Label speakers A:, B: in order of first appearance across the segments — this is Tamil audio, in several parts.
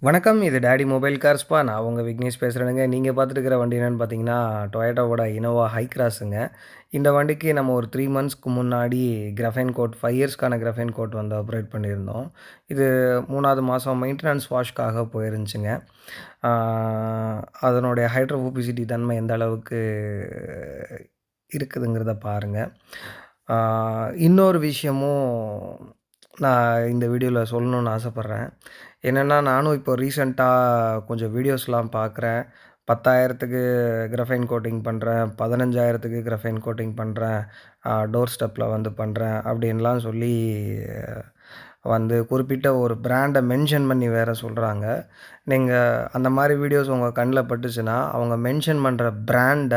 A: வணக்கம். இது டாடி மொபைல் கார்ஸ்ப்பா. நான் உங்க விக்னேஷ் பேசுறேனுங்க. நீங்க பார்த்துட்டு இருக்கிற வண்டி என்னன்னு பார்த்தீங்கன்னா, டொயோட்டாவோட இனோவா ஹை கிராஸுங்க. இந்த வண்டிக்கு நம்ம ஒரு 3 மந்த்ஸ்க்கு முன்னாடி கிராஃபைன் கோட் 5 இயர்ஸ்க்கான கிராஃபைன் கோட் வந்து அப்கிரேட் பண்ணியிருந்தோம். இது 3வது மாதம் மெயின்டனன்ஸ் வாஷ்க்காக போயிருந்துச்சுங்க. ஆ அதனுடைய ஹைட்ரோஃபோபிசிட்டி தன்மை எந்த அளவுக்கு இருக்குதுங்கிறத பாருங்க. ஆ இன்னொரு விஷயமும் நான் இந்த வீடியோல சொல்லணும்னு ஆசைப்பட்றேன். என்னென்னா, நானும் இப்போ ரீசென்ட்டா கொஞ்சம் வீடியோஸ்லாம் பார்க்குறேன். 10,000க்கு கிராஃபைன் கோட்டிங் பண்ணுறேன், 15,000க்கு கிராஃபைன் கோட்டிங் பண்ணுறேன், டோர் ஸ்டெப்பில வந்து பண்ணுறேன் அப்படின்லாம் சொல்லி வந்து குறிப்பிட்ட ஒரு பிராண்ட மென்ஷன் பண்ணி வேற சொல்றாங்க. நீங்க அந்த மாரி வீடியோஸ் உங்க கண்ல பட்டுச்சுன்னா, அவங்க மென்ஷன் பண்ற பிராண்ட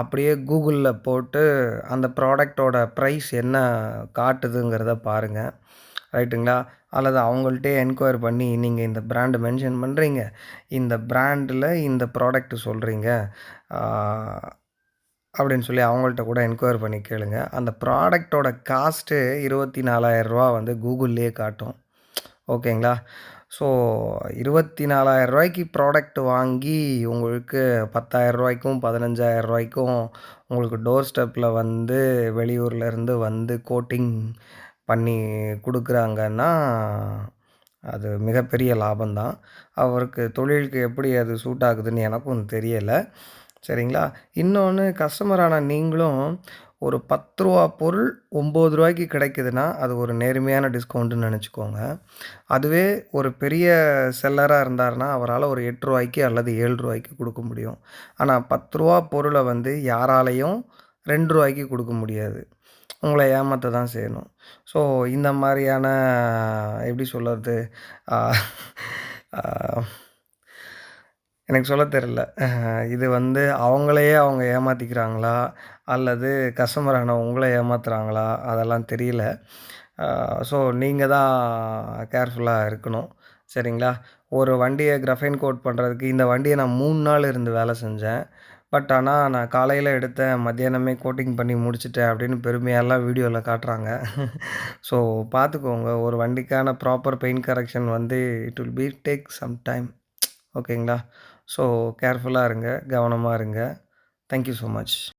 A: அப்படியே கூகுள்ல போட்டு அந்த ப்ராடக்ட்டோட பிரைஸ் என்ன காட்டுதுங்கிறத பாருங்க. ரைட்டுங்களா? அல்லது அவங்கள்ட்டயே என்கொயரி பண்ணி, நீங்க இந்த பிராண்ட் மென்ஷன் பண்றீங்க. இந்த பிராண்ட்ல இந்த ப்ராடக்ட் சொல்றீங்க. ஆ அப்படின்னு சொல்லி அவங்கள்ட்ட கூட என்கொயரி பண்ணி கேளுங்க. அந்த ப்ராடக்ட்டோட காஸ்ட்டு ரூ. 24,000 வந்து கூகுள்லயே காட்டும். ஓகேங்களா? ஸோ ரூ. 24,000க்கு ப்ராடக்ட் வாங்கி உங்களுக்கு ரூ. 10,000க்கும், ரூ. 15,000க்கும் உங்களுக்கு டோர் ஸ்டெப்பில வந்து வெளியூர்லேருந்து வந்து கோட்டிங் பண்ணி குடுக்குறாங்கன்னா, அது மிகப்பெரிய லாபம் தான். அவருக்கு தொழிலுக்கு எப்படி அது சூட் ஆகுதுன்னு எனக்கும் தெரியல. சரிங்களா? இன்னொன்னு கஸ்டமரான நீங்களும் ஒரு ரூ. 10 பொருள் ரூ. 9க்கு கிடைக்குதுன்னா, அது ஒரு நேர்மையான டிஸ்கவுண்ட்டுன்னு நெனச்சுக்கோங்க. அதுவே ஒரு பெரிய செல்லரா இருந்தாருன்னா, அவரால ஒரு ரூ. 8 அல்லது ரூ. 7க்கு குடுக்க முடியும். ஆனா ரூ. 10 பொருள வந்து யாராலயும் ரூ. 2க்கு குடுக்க முடியாது. உங்கள ஏமாத்த தான் செய்யணும். ஸோ இந்த மாரியான எப்படி சொல்றது? ஆ ஆ எனக்கு சொல்ல தெரியல. இது வந்து அவங்களையே அவங்க ஏமாத்திக்கிறாங்களா? அல்லது கஸ்டமரான உங்கள ஏமாத்துறாங்களா? அதெல்லாம் தெரியல. ஸோ நீங்க தான் கேர்ஃபுல்லா இருக்கணும். சரிங்களா? ஒரு வண்டிய கிராஃபைன் கோட் பண்றதுக்கு இந்த வண்டிய நான் 3 நாள் இருந்து வேலை செஞ்சேன். ஆனா நான் காலையில எடுத்தேன், மத்தியானமே கோட்டிங் பண்ணி முடிச்சுட்டேன் அப்படின்னு பெருமையாலாம் வீடியோல காட்டுறாங்க. ஸோ பார்த்துக்கோங்க. ஒரு வண்டிக்கான ப்ராப்பர் பெயிண்ட் கரெக்ஷன் வந்து it will be take some time. ஓகேங்களா? ஸோ கேர்ஃபுல்லா இருங்க. கவனமா இருங்க. Thank you so much.